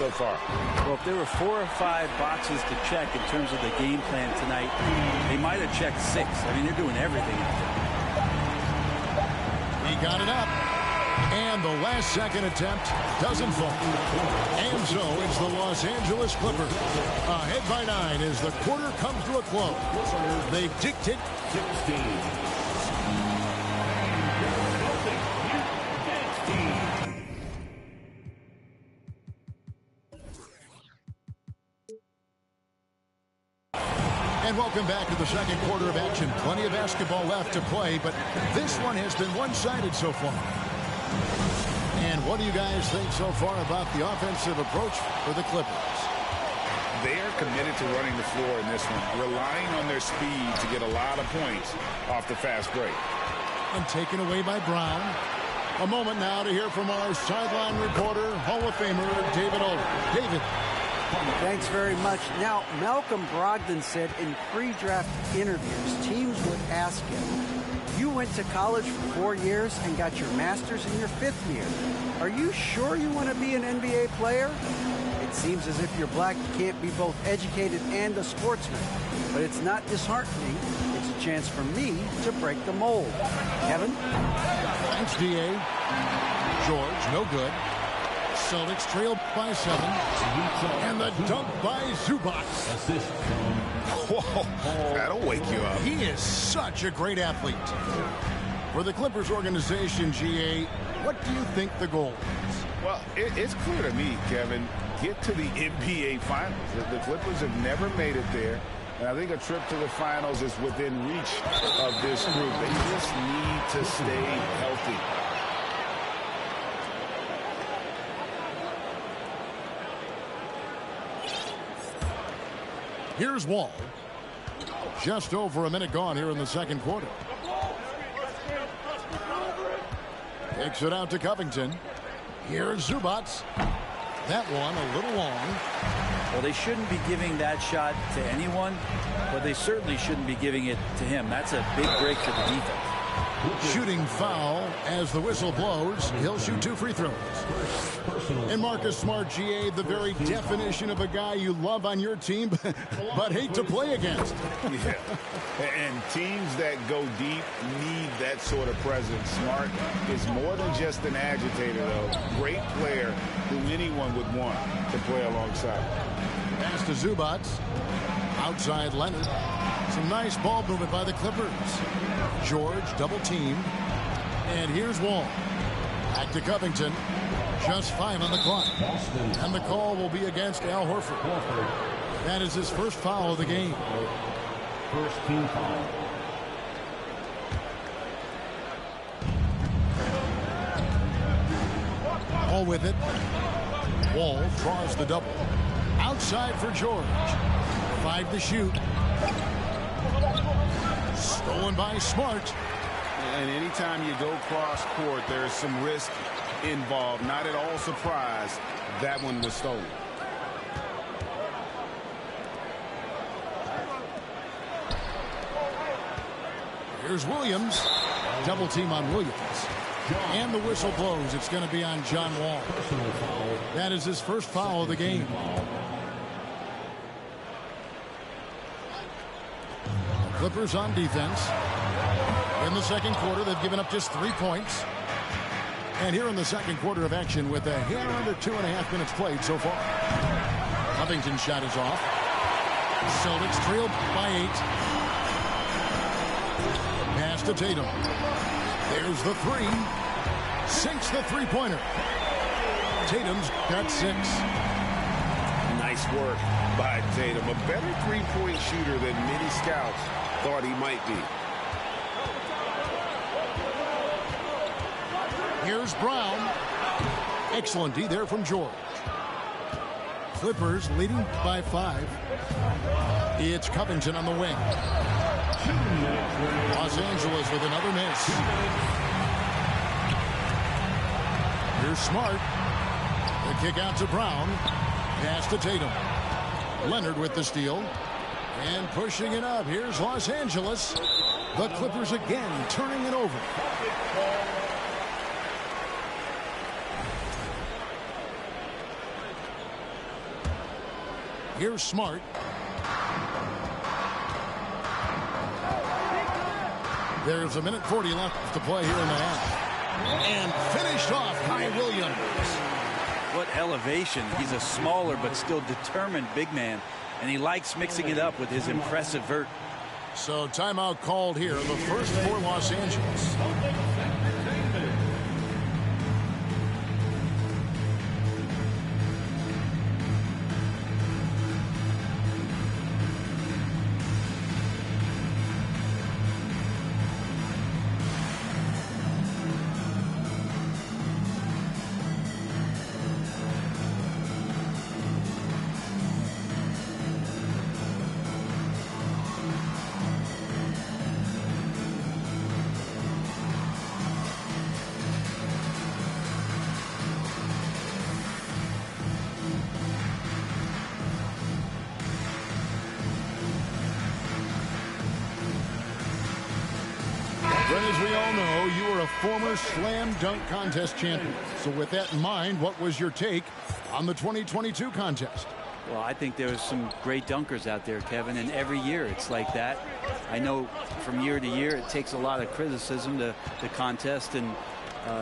so far? Well, if there were 4 or 5 boxes to check in terms of the game plan tonight, they might have checked 6. I mean, they're doing everything out there. He got it up. And the last second attempt doesn't fall. And so it's the Los Angeles Clippers ahead by 9 as the quarter comes to a close. They dictate 16. And welcome back to the second quarter of action. Plenty of basketball left to play, but this one has been one-sided so far. And what do you guys think so far about the offensive approach for the Clippers? They are committed to running the floor in this one, relying on their speed to get a lot of points off the fast break. And taken away by Brown. A moment now to hear from our sideline reporter, Hall of Famer David Aldridge. David. Thanks very much. Now, Malcolm Brogdon said in pre-draft interviews, teams would ask him, you went to college for 4 years and got your master's in your 5th year. Are you sure you want to be an NBA player? It seems as if you're black, you can't be both educated and a sportsman. But it's not disheartening. It's a chance for me to break the mold. Kevin? Thanks, D.A. George, no good. Celtics trail by 7. And the dunk by Zubac. Whoa, that'll wake you up. He is such a great athlete. For the Clippers organization, G.A., what do you think the goal is? Well, it's clear to me, Kevin, get to the NBA Finals. The Clippers have never made it there. And I think a trip to the finals is within reach of this group. They just need to stay healthy. Here's Wall. Just over a minute gone here in the second quarter. Takes it out to Covington. Here's Zubac. That one a little long. Well, they shouldn't be giving that shot to anyone, but they certainly shouldn't be giving it to him. That's a big break for the defense. Shooting foul as the whistle blows. He'll shoot 2 free throws. And Marcus Smart, GA, the very definition of a guy you love on your team, but hate to play against. Yeah. And teams that go deep need that sort of presence. Smart is more than just an agitator, though. Great player who anyone would want to play alongside. Pass to Zubac. Outside Leonard. Some nice ball movement by the Clippers. George double teamed. And here's Wall. Back to Covington. Just 5 on the clock. And the call will be against Al Horford. That is his first foul of the game. First team foul. All with it. Wall draws the double. Outside for George. 5 to shoot. Stolen by Smart. And anytime you go cross court, there's some risk involved. Not at all surprised that one was stolen. Here's Williams. Double team on Williams. And the whistle blows. It's going to be on John Wall. That is his first foul of the game. Clippers on defense. In the second quarter, they've given up just 3 points. And here in the second quarter of action with a hair under 2.5 minutes played so far. Covington's shot is off. Celtics trailed by 8. Pass to Tatum. There's the 3. Sinks the three-pointer. Tatum's got 6. Nice work by Tatum. A better three-point shooter than many scouts thought he might be. Here's Brown. Excellent D there from George. Clippers leading by 5. It's Covington on the wing. Los Angeles with another miss. Here's Smart. The kick out to Brown. Pass to Tatum. Leonard with the steal. And pushing it up. Here's Los Angeles. The Clippers again turning it over. Here's Smart. There's a minute 40 left to play here in the half. And finished off Kai Williams. What elevation. He's a smaller but still determined big man. And he likes mixing it up with his impressive vert. So timeout called here. The first for Los Angeles. Brent, as we all know, you are a former slam dunk contest champion. So with that in mind, what was your take on the 2022 contest? Well, I think there's some great dunkers out there, Kevin, and every year it's like that. I know from year to year it takes a lot of criticism to the contest, and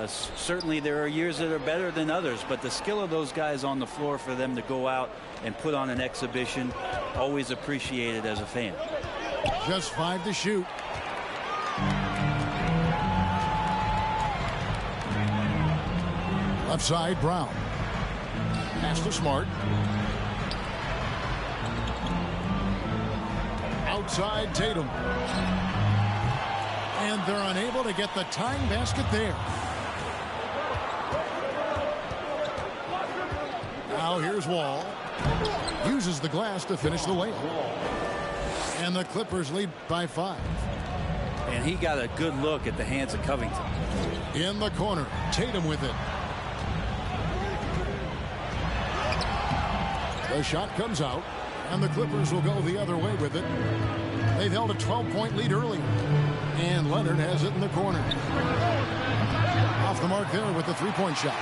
certainly there are years that are better than others, but the skill of those guys on the floor for them to go out and put on an exhibition, always appreciated as a fan. Just 5 to shoot. Left side, Brown. Pass to Smart. Outside, Tatum. And they're unable to get the tying basket there. Now here's Wall. Uses the glass to finish the layup. And the Clippers lead by 5. And he got a good look at the hands of Covington. In the corner, Tatum with it. The shot comes out, and the Clippers will go the other way with it. They've held a 12-point lead early, and Leonard has it in the corner. Off the mark there with the three-point shot.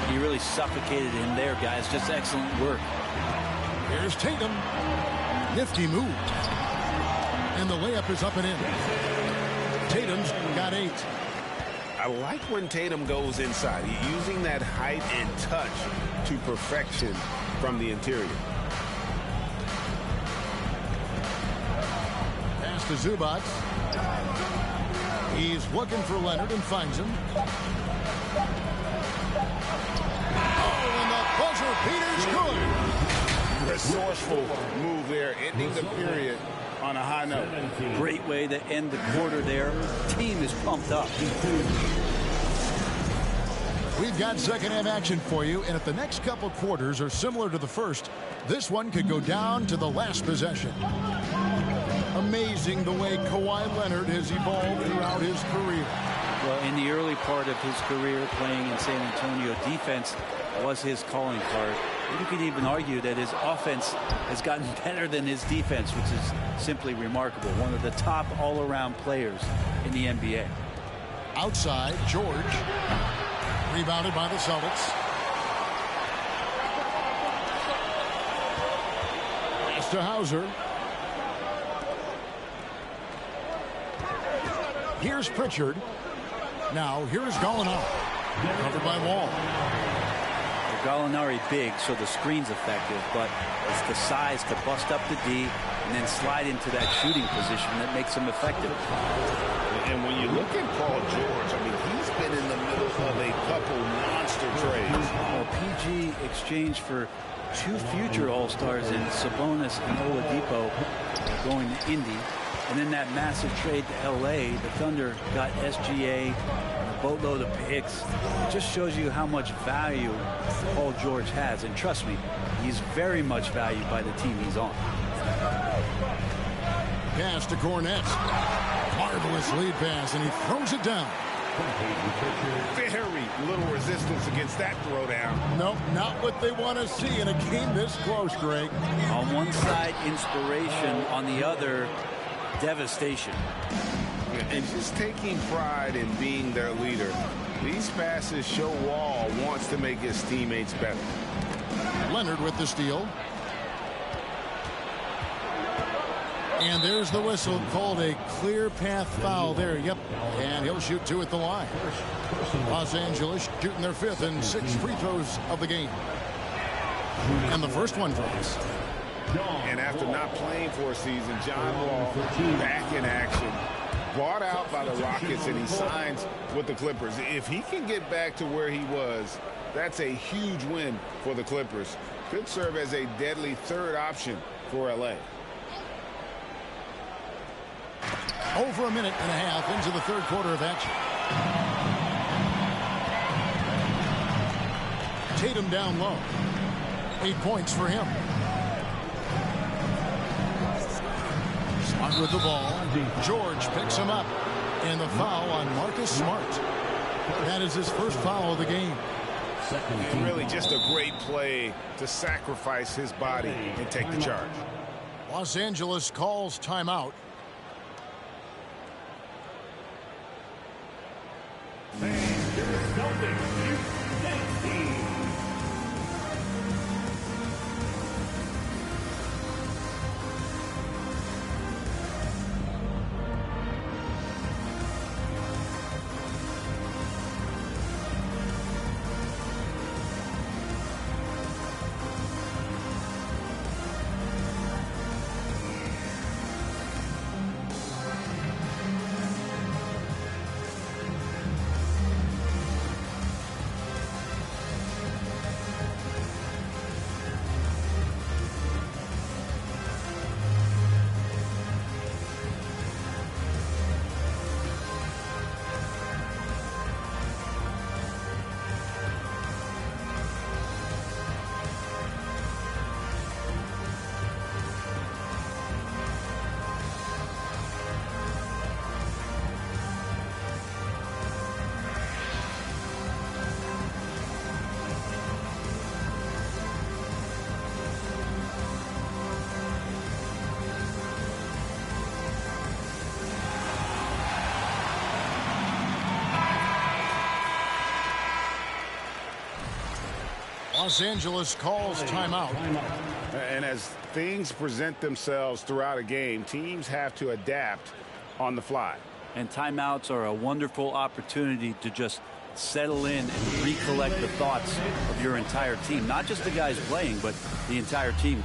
He really suffocated him there, guys. Just excellent work. Here's Tatum. Nifty move. And the layup is up and in. Tatum's got 8. I like when Tatum goes inside. He's using that height and touch to perfection from the interior. Pass to Zubac. He's looking for Leonard and finds him. Oh, and the buzzer beater's good. Resourceful move there, ending the period on a high note. Great way to end the quarter there. Team is pumped up. We've got second half action for you, and if the next couple quarters are similar to the first, this one could go down to the last possession. Amazing the way Kawhi Leonard has evolved throughout his career. Well, in the early part of his career playing in San Antonio, defense was his calling card. You could even argue that his offense has gotten better than his defense, which is simply remarkable. One of the top all-around players in the NBA. Outside, George. Rebounded by the Celtics. Pass to Hauser. Here's Pritchard. Now here's Gallinari. Covered by Wall. Gallinari big, so the screen's effective, but it's the size to bust up the D and then slide into that shooting position that makes him effective. And when you look at Paul George, I mean, he's been in the middle of a couple monster trades. Well, PG exchanged for 2 future All-Stars in Sabonis and Oladipo going to Indy. And then that massive trade to L.A., the Thunder got SGA, a boatload of picks. It just shows you how much value Paul George has. And trust me, he's very much valued by the team he's on. Pass to Cornette. Marvelous lead pass, and he throws it down. Very little resistance against that throwdown. Nope, not what they want to see in a game this close, Greg. On one side, inspiration. On the other, devastation. And just taking pride in being their leader. These passes show Wall wants to make his teammates better. Leonard with the steal. And there's the whistle, called a clear path foul there. Yep, and he'll shoot 2 at the line. Los Angeles shooting their 5th and 6 free throws of the game. And the first one drops. And after not playing for a season, John Wall back in action. Bought out by the Rockets, and he signs with the Clippers. If he can get back to where he was, that's a huge win for the Clippers. Could serve as a deadly third option for LA. Over a minute and a half into the third quarter of action. Tatum down low. 8 points for him. Smart with the ball. George picks him up. And the foul on Marcus Smart. That is his first foul of the game. And really just a great play to sacrifice his body and take the charge. Los Angeles calls timeout. Los Angeles calls timeout. And as things present themselves throughout a game, teams have to adapt on the fly. And timeouts are a wonderful opportunity to just settle in and recollect the thoughts of your entire team. Not just the guys playing, but the entire team.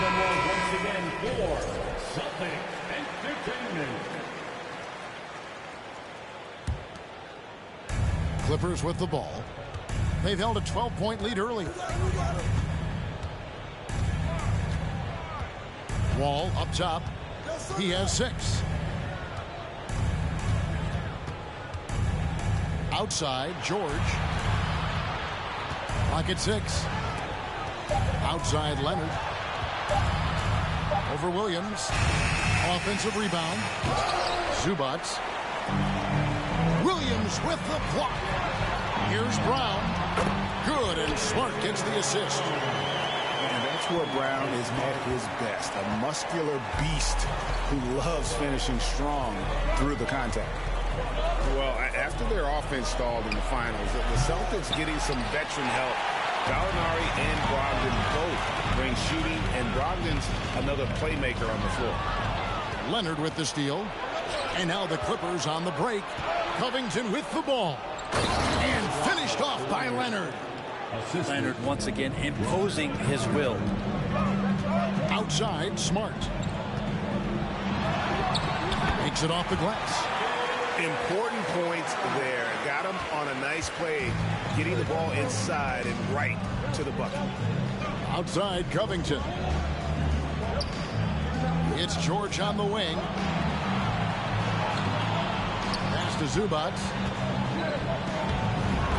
Once again for Celtics Entertainment. Clippers with the ball. They've held a 12-point lead early. Wall up top. He has 6. Outside, George. Pocket 6. Outside, Leonard. Over Williams. Offensive rebound. Zubac. Williams with the block. Here's Brown. Good, and Smart gets the assist. And that's where Brown is at his best. A muscular beast who loves finishing strong through the contact. Well, after their offense stalled in the finals, the Celtics getting some veteran help. Gallinari and Brogdon both bring shooting, and Brogdon's another playmaker on the floor. Leonard with the steal. And now the Clippers on the break. Covington with the ball. And finished off by Leonard. Leonard once again imposing his will. Outside, Smart. Makes it off the glass. Important points there. Got him on a nice play, getting the ball inside and right to the bucket. Outside, Covington. It's George on the wing. Pass to Zubac.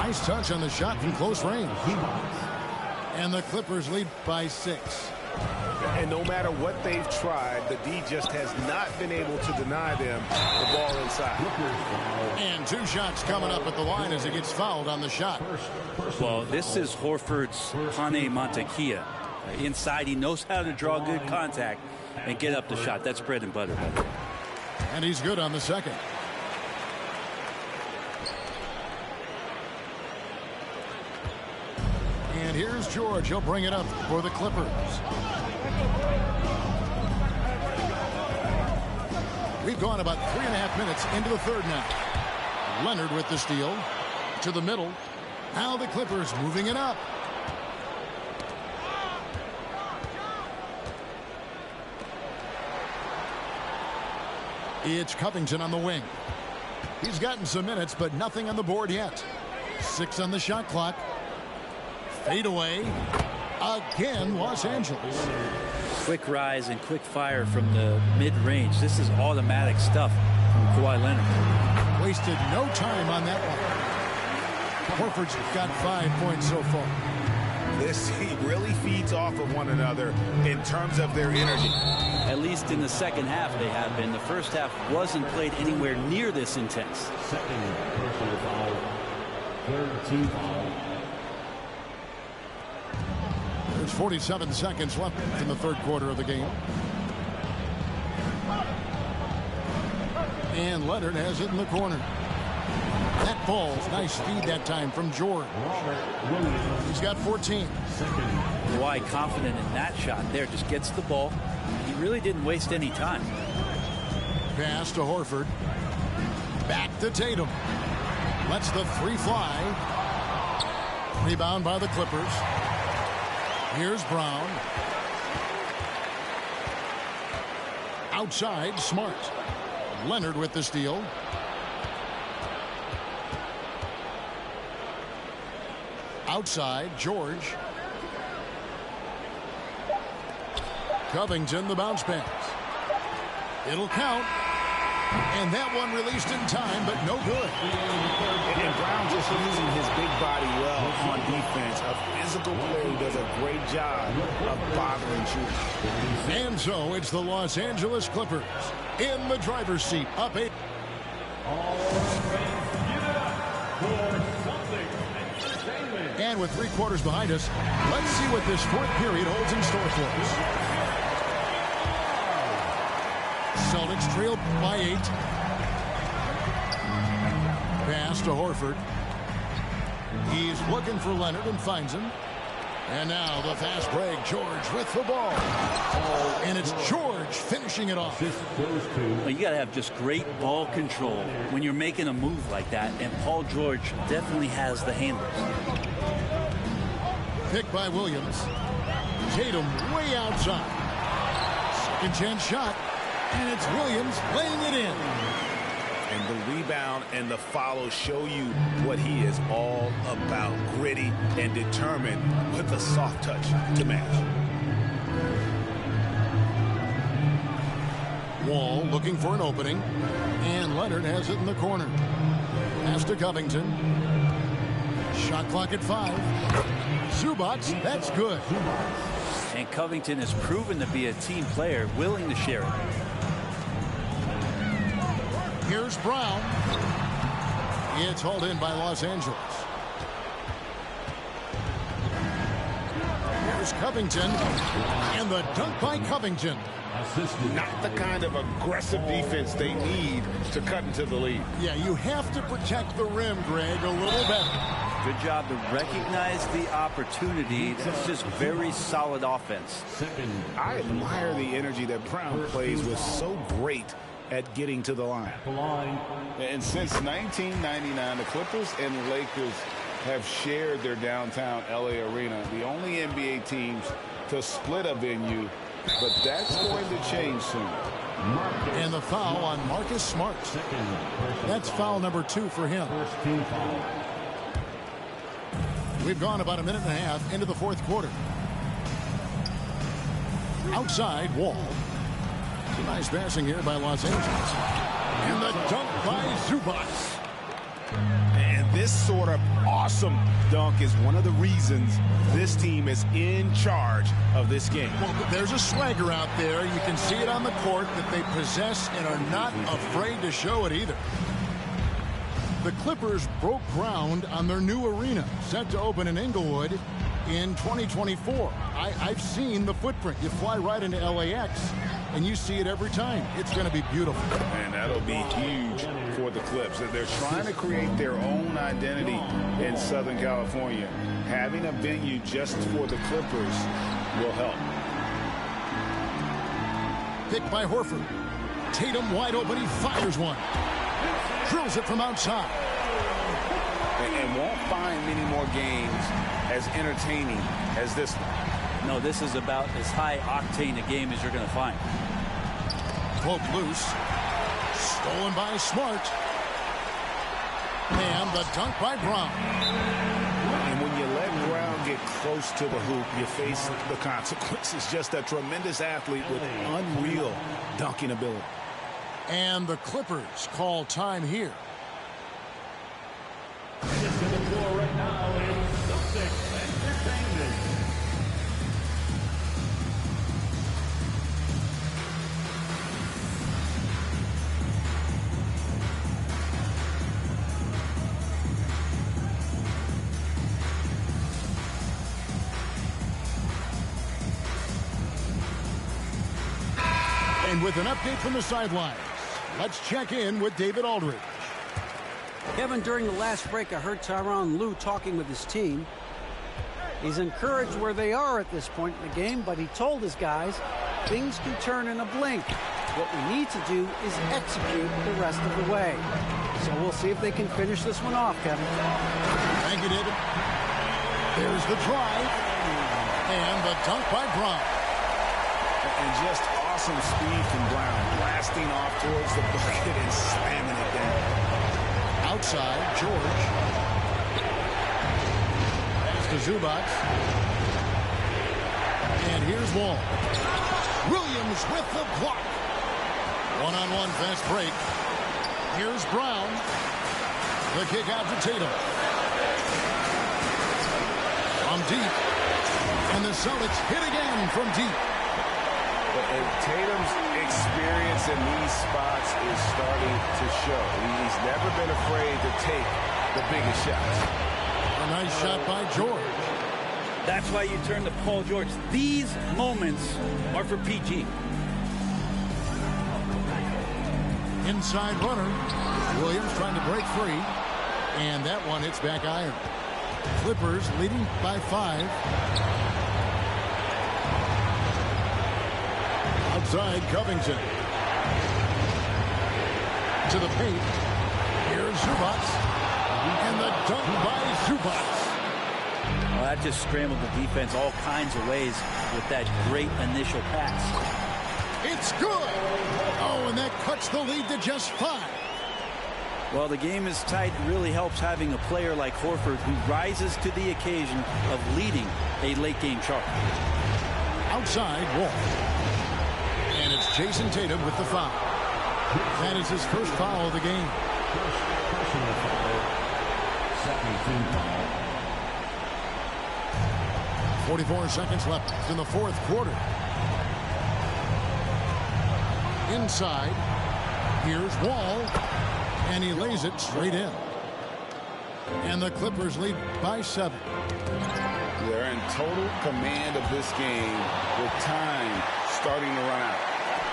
Nice touch on the shot from close range. And the Clippers lead by 6. And no matter what they've tried, the D just has not been able to deny them the ball inside. And 2 shots coming up at the line as he gets fouled on the shot. Well, this is Horford's Pane Montekia. Inside, he knows how to draw good contact and get up the shot. That's bread and butter. And he's good on the second. And here's George. He'll bring it up for the Clippers. We've gone about 3.5 minutes into the third now. Leonard with the steal. To the middle. Now the Clippers moving it up. It's Covington on the wing. He's gotten some minutes, but nothing on the board yet. 6 on the shot clock. Fade away. Again, Los Angeles. Quick rise and quick fire from the mid-range. This is automatic stuff from Kawhi Leonard. Wasted no time on that one. Horford's got 5 points so far. This he really feeds off of one another in terms of their energy. At least in the second half they have been. The first half wasn't played anywhere near this intense. Second personal foul. Third team foul. There's 47 seconds left in the third quarter of the game. And Leonard has it in the corner. That ball's nice feed that time from George. He's got 14. Kawhi confident in that shot there. Just gets the ball. He really didn't waste any time. Pass to Horford. Back to Tatum. Lets the 3 fly. Rebound by the Clippers. Here's Brown. Outside, Smart. Leonard with the steal. Outside, George. Covington, the bounce pass. It'll count. And that one released in time, but no good. And Brown just using his big body well on defense. A physical player who does a great job of bothering shooters. And so it's the Los Angeles Clippers in the driver's seat, up 8. And with 3 quarters behind us, let's see what this fourth period holds in store for us. Celtics trail by 8. Pass to Horford. He's looking for Leonard and finds him. And now the fast break. George with the ball. And it's George finishing it off. Well, you got to have just great ball control when you're making a move like that. And Paul George definitely has the handles. Picked by Williams. Tatum way outside. Second chance shot. And it's Williams laying it in. And the rebound and the follow show you what he is all about. Gritty and determined with a soft touch to match. Wall looking for an opening. And Leonard has it in the corner. Pass to Covington. Shot clock at 5. Zubac, that's good. And Covington has proven to be a team player, willing to share it. Here's Brown. It's hauled in by Los Angeles. Here's Covington. And the dunk by Covington. Not the kind of aggressive defense they need to cut into the lead. Yeah, you have to protect the rim, Greg, a little better. Good job to recognize the opportunity. That's just very solid offense. I admire the energy that Brown plays with. So great at getting to the line. The line. And since 1999, the Clippers and Lakers have shared their downtown LA arena, the only NBA teams to split a venue, but that's going to change soon. And the foul on Marcus Smart. That's foul number 2 for him. First team foul. We've gone about a minute and a half into the fourth quarter. Outside, Wall. Some nice passing here by Los Angeles. And the dunk by Zubac. And this sort of awesome dunk is one of the reasons this team is in charge of this game. Well, there's a swagger out there. You can see it on the court that they possess and are not afraid to show it either. The Clippers broke ground on their new arena, set to open in Inglewood in 2024. I've seen the footprint. You fly right into LAX, and you see it every time. It's going to be beautiful. And that'll be huge for the Clips. They're trying to create their own identity in Southern California. Having a venue just for the Clippers will help. Picked by Horford. Tatum wide open. He fires one. Drills it from outside. And won't find many more games as entertaining as this one. No, this is about as high octane a game as you're going to find. Poke loose. Stolen by Smart. And the dunk by Brown. And when you let Brown get close to the hoop, you face the consequences. Just a tremendous athlete with unreal dunking ability. And the Clippers call time here. It's to the floor right now is Celtics Entertainment. And with an update from the sidelines, let's check in with David Aldridge. Kevin, during the last break, I heard Tyronn Lue talking with his team. He's encouraged where they are at this point in the game, but he told his guys things can turn in a blink. What we need to do is execute the rest of the way. So we'll see if they can finish this one off, Kevin. Thank you, David. There's the drive. And the dunk by Brown. And just awesome speed from Brown, blasting off towards the bucket and slamming it down. Outside, George. Pass to Zubac. And here's Wall. Williams with the block. One-on-one fast break. Here's Brown. The kick out to Tatum. From deep. And the Celtics hit again from deep. And Tatum's experience in these spots is starting to show. He's never been afraid to take the biggest shots. A nice shot by George. That's why you turn to Paul George. These moments are for PG. Inside runner. Williams trying to break free. And that one hits back iron. Clippers leading by 5. Outside, Covington. To the paint. Here's Zubac. And the dunk by Zubac. Well, that just scrambled the defense all kinds of ways with that great initial pass. It's good. Oh, and that cuts the lead to just 5. Well, the game is tight. It really helps having a player like Horford who rises to the occasion of leading a late-game charge. Outside, Wall. And it's Jason Tatum with the foul. That is his first foul of the game. Personal foul. Second team foul. 44 seconds left in the fourth quarter. Inside. Here's Wall. And he lays it straight in. And the Clippers lead by 7. They're in total command of this game with time starting to run out.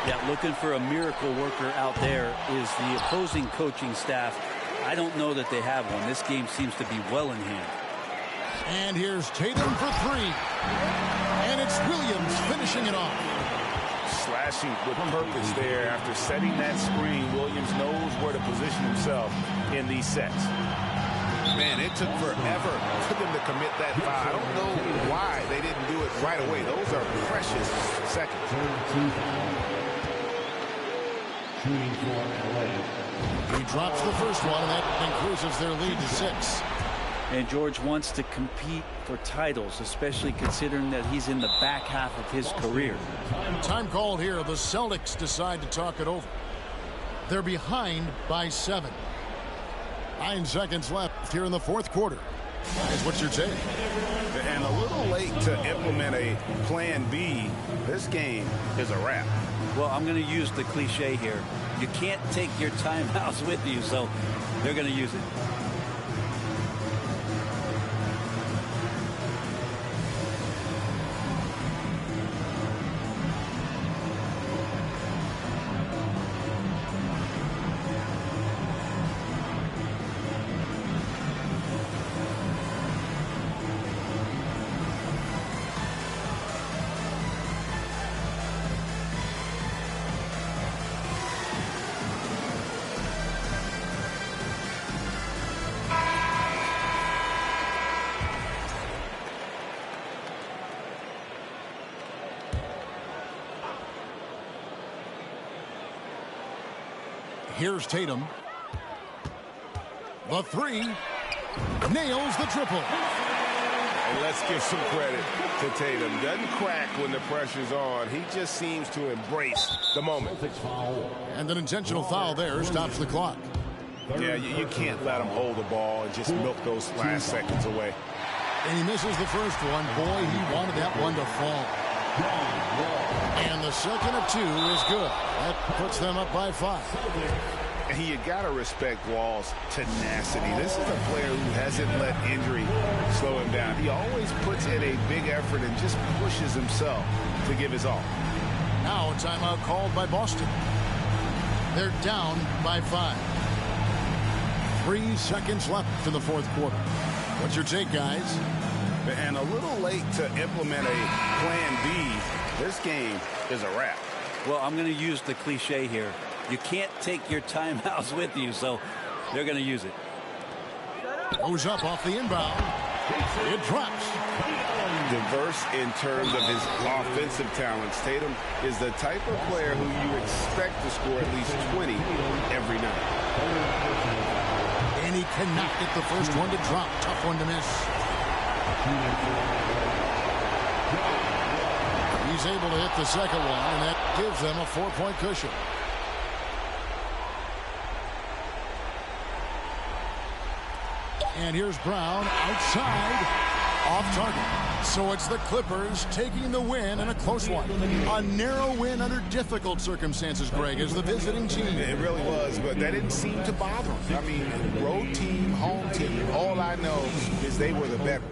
Yeah, looking for a miracle worker out there is the opposing coaching staff. I don't know that they have one. This game seems to be well in hand. And here's Tatum for 3. And it's Williams finishing it off. flashing with purpose there. After setting that screen, Williams knows where to position himself in these sets. Man, it took forever for them to commit that foul. I don't know why they didn't do it right away. Those are precious seconds. Shooting for LA. He drops the first one, and that increases their lead to 6. And George wants to compete for titles, especially considering that he's in the back half of his career. Time called here. The Celtics decide to talk it over. They're behind by 7. 9 seconds left here in the fourth quarter. Guys, what's your take? And a little late to implement a plan B. This game is a wrap. Well, I'm going to use the cliche here. You can't take your timeouts with you, so they're going to use it. Here's Tatum. The 3. Nails the triple. And let's give some credit to Tatum. Doesn't crack when the pressure's on. He just seems to embrace the moment. And an intentional foul there stops the clock. Yeah, you can't let him hold the ball and just milk those last seconds away. And he misses the first one. Boy, he wanted that one to fall. And the second of 2 is good. That puts them up by 5. And you got to respect Wall's tenacity. This is a player who hasn't let injury slow him down. He always puts in a big effort and just pushes himself to give his all. Now a timeout called by Boston. They're down by 5. 3 seconds left in the fourth quarter. What's your take, guys? And a little late to implement a plan B. This game is a wrap. Well, I'm going to use the cliche here. You can't take your timeouts with you, so they're going to use it. Goes up off the inbound. It drops. Diverse in terms of his offensive talents. Tatum is the type of player who you expect to score at least 20 every night. And he cannot get the first one to drop. Tough one to miss. He's able to hit the second one, and that gives them a 4-point cushion. And here's Brown outside, off target. So it's the Clippers taking the win in a close one. A narrow win under difficult circumstances, Greg, as the visiting team. It really was, but that didn't seem to bother him. I mean, road team, home team, all I know is they were the better.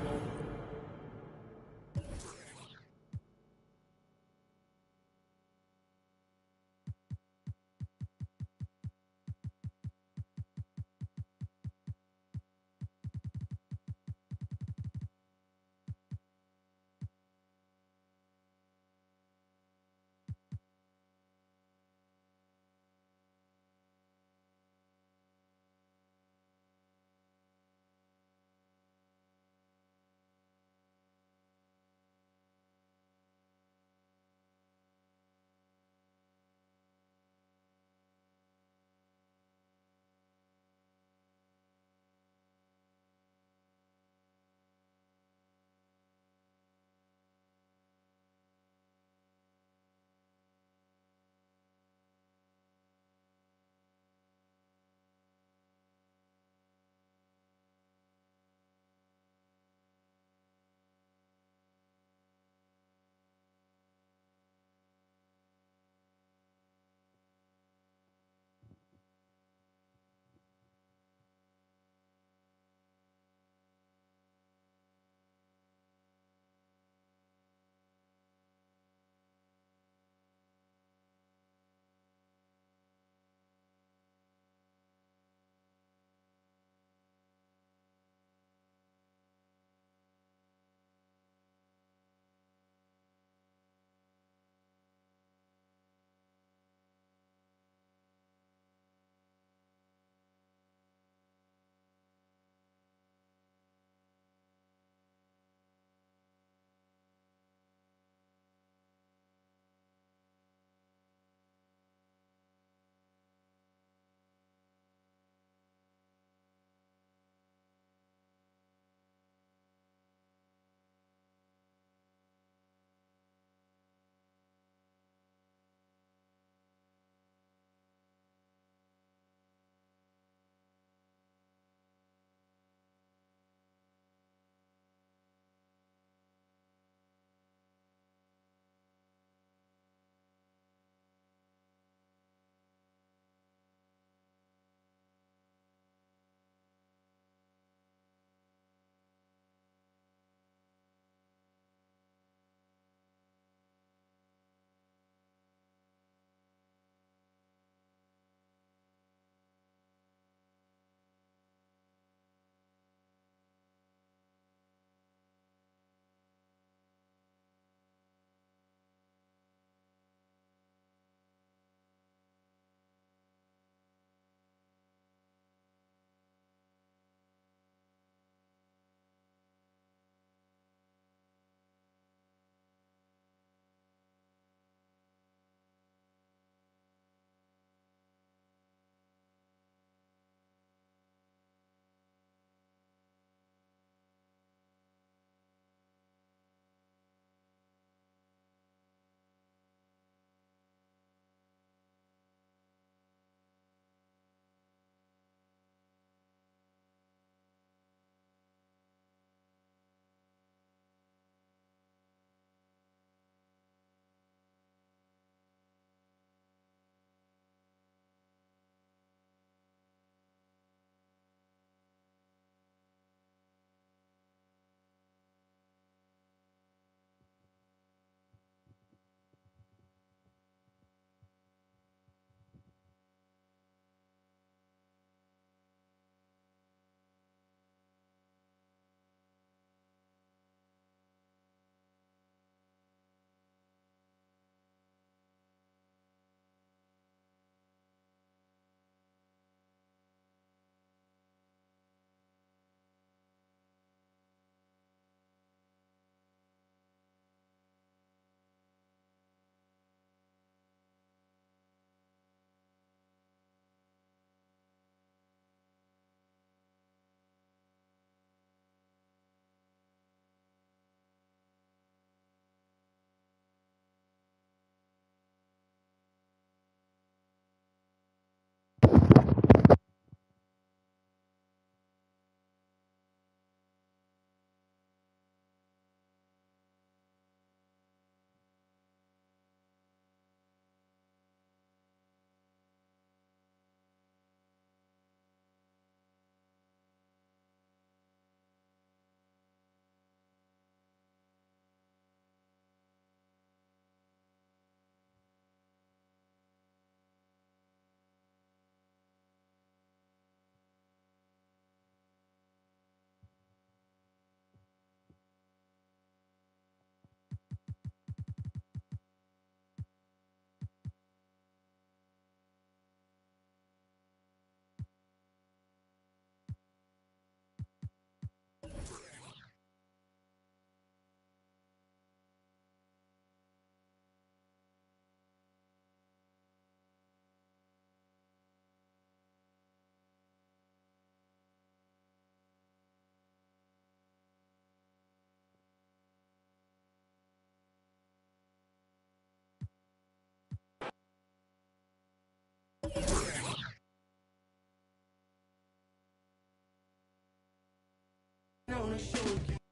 wanna show again.